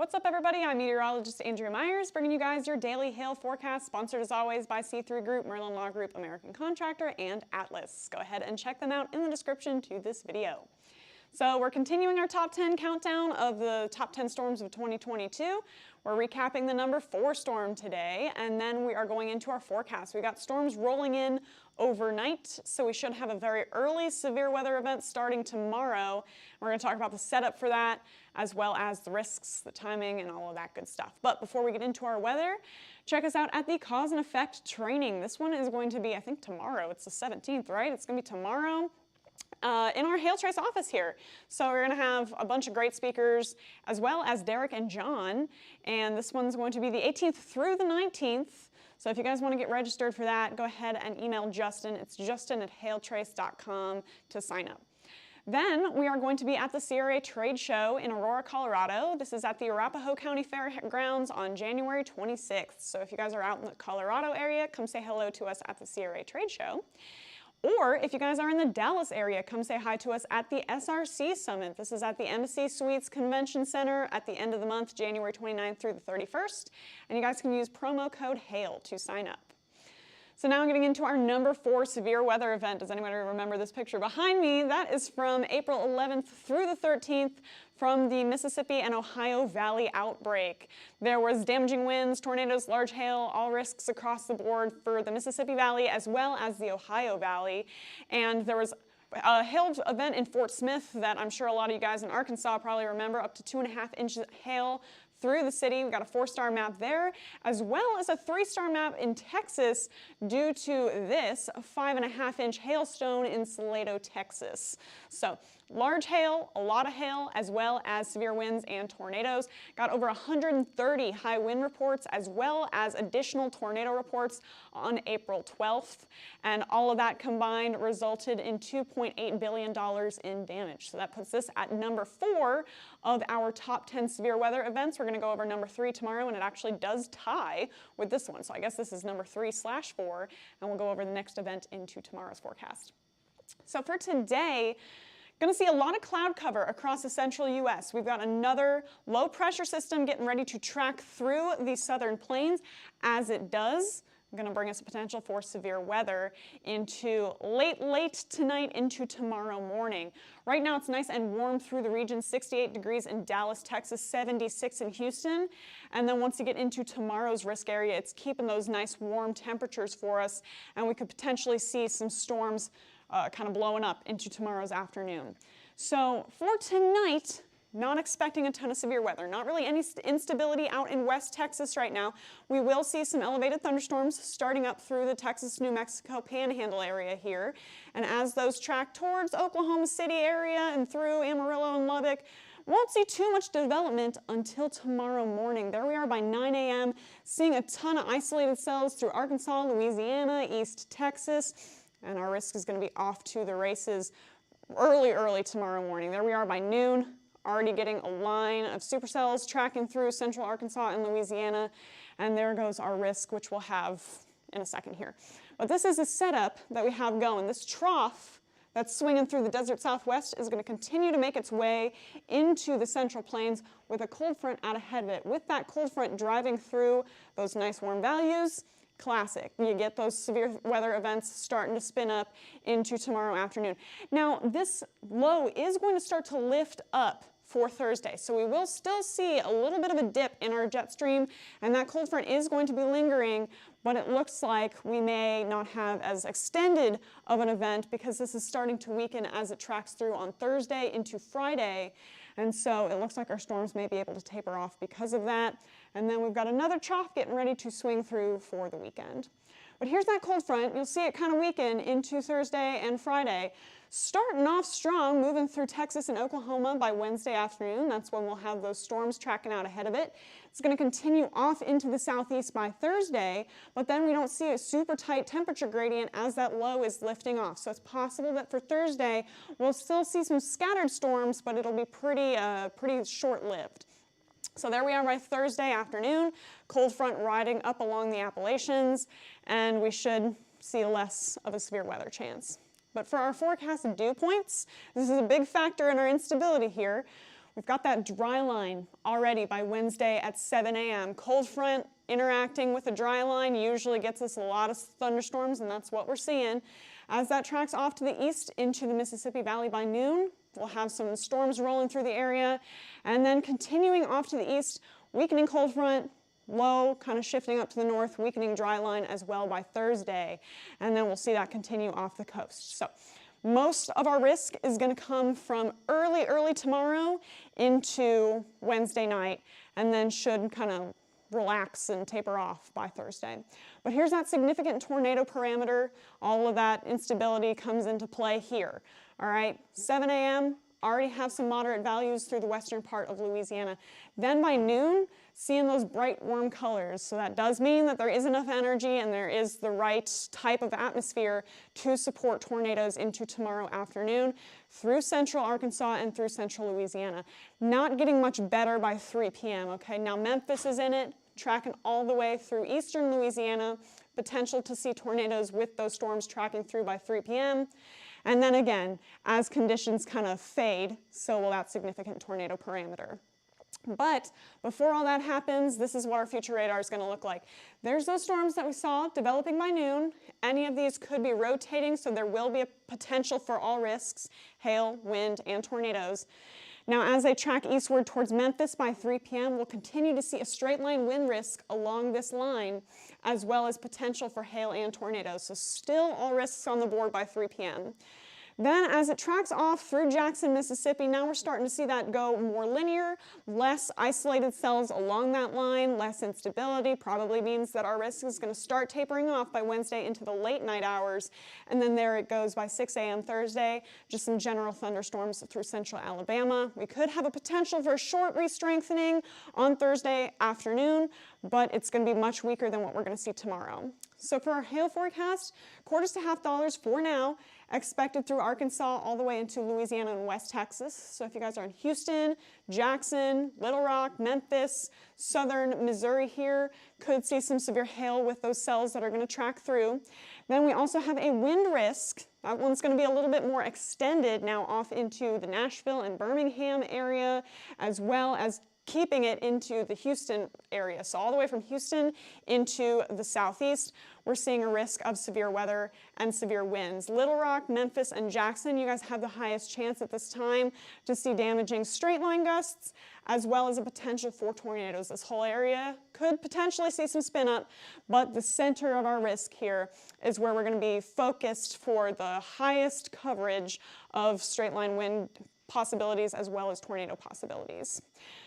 What's up, everybody? I'm meteorologist Andrea Myers, bringing you guys your daily hail forecast, sponsored as always by C3 Group, Merlin Law Group, American Contractor, and Atlas. Go ahead and check them out in the description to this video. So we're continuing our top 10 countdown of the top 10 storms of 2022. We're recapping the number 4 storm today, and then we are going into our forecast. We got storms rolling in overnight, so we should have a very early severe weather event starting tomorrow. We're going to talk about the setup for that, as well as the risks, the timing, and all of that good stuff. But before we get into our weather, check us out at the cause and effect training. This one is going to be, I think, tomorrow. It's the 17th, right? It's going to be tomorrow. In our Hail Trace office here. So we're going to have a bunch of great speakers, as well as Derek and John, and this one's going to be the 18th through the 19th. So if you guys want to get registered for that, go ahead and email Justin. It's justin@hailtrace.com to sign up. Then we are going to be at the CRA Trade Show in Aurora, Colorado. This is at the Arapahoe County Fairgrounds on January 26th. So if you guys are out in the Colorado area, come say hello to us at the CRA Trade Show. Or if you guys are in the Dallas area, come say hi to us at the SRC Summit. This is at the Embassy Suites Convention Center at the end of the month, January 29th through the 31st. And you guys can use promo code HAIL to sign up. So now I'm getting into our number 4 severe weather event. Does anybody remember this picture behind me? That is from April 11th through the 13th from the Mississippi and Ohio Valley outbreak. There was damaging winds, tornadoes, large hail, all risks across the board for the Mississippi Valley as well as the Ohio Valley. And there was a hail event in Fort Smith that I'm sure a lot of you guys in Arkansas probably remember, up to 2.5 inches hail through the city. We got a 4-star map there, as well as a 3-star map in Texas due to this 5.5-inch hailstone in Salado, Texas. So large hail, a lot of hail, as well as severe winds and tornadoes. Got over 130 high wind reports, as well as additional tornado reports on April 12th. And all of that combined resulted in $2.8 billion in damage. So that puts this at number 4 of our top 10 severe weather events. We're going to go over number 3 tomorrow, and it actually does tie with this one. So I guess this is number 3/4, and we'll go over the next event into tomorrow's forecast. So for today, going to see a lot of cloud cover across the central U.S. We've got another low pressure system getting ready to track through the southern plains. As it does, going to bring us a potential for severe weather into late tonight into tomorrow morning. Right now it's nice and warm through the region, 68 degrees in Dallas, Texas, 76 in Houston. And then once you get into tomorrow's risk area, it's keeping those nice warm temperatures for us, and we could potentially see some storms kind of blowing up into tomorrow's afternoon. So for tonight, not expecting a ton of severe weather, not really any instability out in West Texas right now. We will see some elevated thunderstorms starting up through the Texas-New Mexico panhandle area here. And as those track towards Oklahoma City area and through Amarillo and Lubbock, won't see too much development until tomorrow morning. There we are by 9 a.m., seeing a ton of isolated cells through Arkansas, Louisiana, East Texas, and our risk is going to be off to the races early tomorrow morning. There we are by noon. Already getting a line of supercells tracking through central Arkansas and Louisiana, and there goes our risk, which we'll have in a second here. But this is a setup that we have going. This trough that's swinging through the desert southwest is going to continue to make its way into the central plains with a cold front out ahead of it. With that cold front driving through those nice warm values, classic. You get those severe weather events starting to spin up into tomorrow afternoon. Now, this low is going to start to lift up for Thursday, so we will still see a little bit of a dip in our jet stream, and that cold front is going to be lingering, but it looks like we may not have as extended of an event because this is starting to weaken as it tracks through on Thursday into Friday. And so it looks like our storms may be able to taper off because of that. And then we've got another trough getting ready to swing through for the weekend. But here's that cold front. You'll see it kind of weaken into Thursday and Friday. Starting off strong, moving through Texas and Oklahoma by Wednesday afternoon. That's when we'll have those storms tracking out ahead of it. It's going to continue off into the southeast by Thursday, but then we don't see a super tight temperature gradient as that low is lifting off. So it's possible that for Thursday, we'll still see some scattered storms, but it'll be pretty short-lived. So there we are by Thursday afternoon, cold front riding up along the Appalachians, and we should see less of a severe weather chance. But for our forecast dew points, this is a big factor in our instability here. We've got that dry line already by Wednesday at 7 a.m. Cold front interacting with a dry line usually gets us a lot of thunderstorms, and that's what we're seeing. As that tracks off to the east into the Mississippi Valley by noon, we'll have some storms rolling through the area, and then continuing off to the east, weakening cold front, low kind of shifting up to the north, weakening dry line as well by Thursday, and then we'll see that continue off the coast. So most of our risk is going to come from early tomorrow into Wednesday night, and then should kind of relax and taper off by Thursday. But here's that significant tornado parameter. All of that instability comes into play here. All right, 7 a.m., already have some moderate values through the western part of Louisiana. Then by noon, seeing those bright warm colors. So that does mean that there is enough energy and there is the right type of atmosphere to support tornadoes into tomorrow afternoon through central Arkansas and through central Louisiana. Not getting much better by 3 p.m., okay? Now Memphis is in it, tracking all the way through eastern Louisiana, potential to see tornadoes with those storms tracking through by 3 p.m. And then again, as conditions kind of fade, so will that significant tornado parameter. But before all that happens, this is what our future radar is going to look like. There's those storms that we saw developing by noon. Any of these could be rotating, so there will be a potential for all risks, hail, wind, and tornadoes. Now, as they track eastward towards Memphis by 3 p.m., we'll continue to see a straight line wind risk along this line, as well as potential for hail and tornadoes. So still all risks on the board by 3 p.m. Then as it tracks off through Jackson, Mississippi, now we're starting to see that go more linear, less isolated cells along that line, less instability, probably means that our risk is going to start tapering off by Wednesday into the late night hours, and then there it goes by 6 a.m. Thursday, just some general thunderstorms through central Alabama. We could have a potential for a short re-strengthening on Thursday afternoon, but it's going to be much weaker than what we're going to see tomorrow. So for our hail forecast, quarters to $50 for now, expected through Arkansas all the way into Louisiana and West Texas. So if you guys are in Houston, Jackson, Little Rock, Memphis, southern Missouri here, could see some severe hail with those cells that are going to track through. Then we also have a wind risk. That one's going to be a little bit more extended now off into the Nashville and Birmingham area, as well as keeping it into the Houston area. So all the way from Houston into the southeast, we're seeing a risk of severe weather and severe winds. Little Rock, Memphis, and Jackson, you guys have the highest chance at this time to see damaging straight line gusts, as well as a potential for tornadoes. This whole area could potentially see some spin up, but the center of our risk here is where we're going to be focused for the highest coverage of straight line wind possibilities as well as tornado possibilities.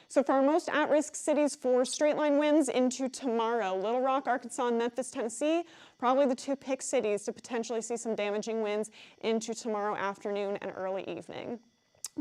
So for our most at-risk cities for straight line winds into tomorrow, Little Rock, Arkansas, and Memphis, Tennessee, probably the two pick cities to potentially see some damaging winds into tomorrow afternoon and early evening.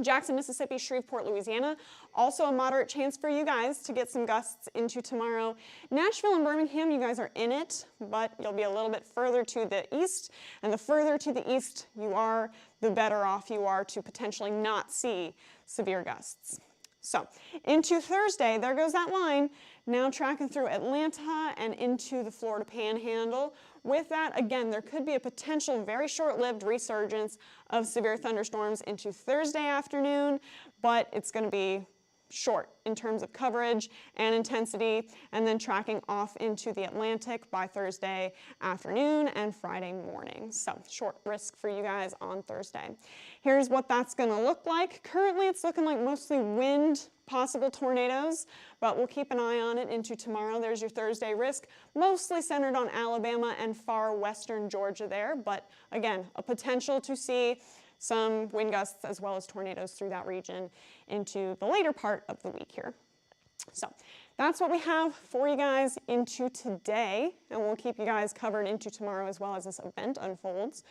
Jackson, Mississippi, Shreveport, Louisiana, also a moderate chance for you guys to get some gusts into tomorrow. Nashville and Birmingham, you guys are in it, but you'll be a little bit further to the east, and the further to the east you are, the better off you are to potentially not see severe gusts. So into Thursday, there goes that line, now tracking through Atlanta and into the Florida Panhandle. With that, again, there could be a potential very short-lived resurgence of severe thunderstorms into Thursday afternoon, but it's going to be short in terms of coverage and intensity, and then tracking off into the Atlantic by Thursday afternoon and Friday morning. So short risk for you guys on Thursday. Here's what that's going to look like. Currently it's looking like mostly wind, possible tornadoes, but we'll keep an eye on it into tomorrow. There's your Thursday risk, mostly centered on Alabama and far western Georgia there, but again, a potential to see some wind gusts as well as tornadoes through that region into the later part of the week here. So that's what we have for you guys into today, and we'll keep you guys covered into tomorrow as well as this event unfolds.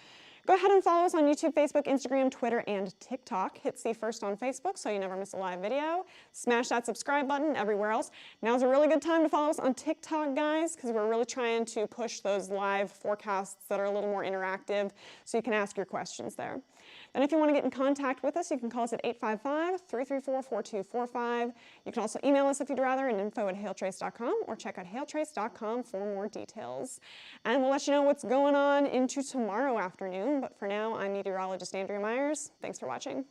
Go ahead and follow us on YouTube, Facebook, Instagram, Twitter, and TikTok. Hit See First on Facebook so you never miss a live video. Smash that subscribe button everywhere else. Now's a really good time to follow us on TikTok, guys, because we're really trying to push those live forecasts that are a little more interactive so you can ask your questions there. And if you want to get in contact with us, you can call us at 855-334-4245. You can also email us if you'd rather at info@hailtrace.com or check out hailtrace.com for more details. And we'll let you know what's going on into tomorrow afternoon. But for now, I'm meteorologist Andrea Myers. Thanks for watching.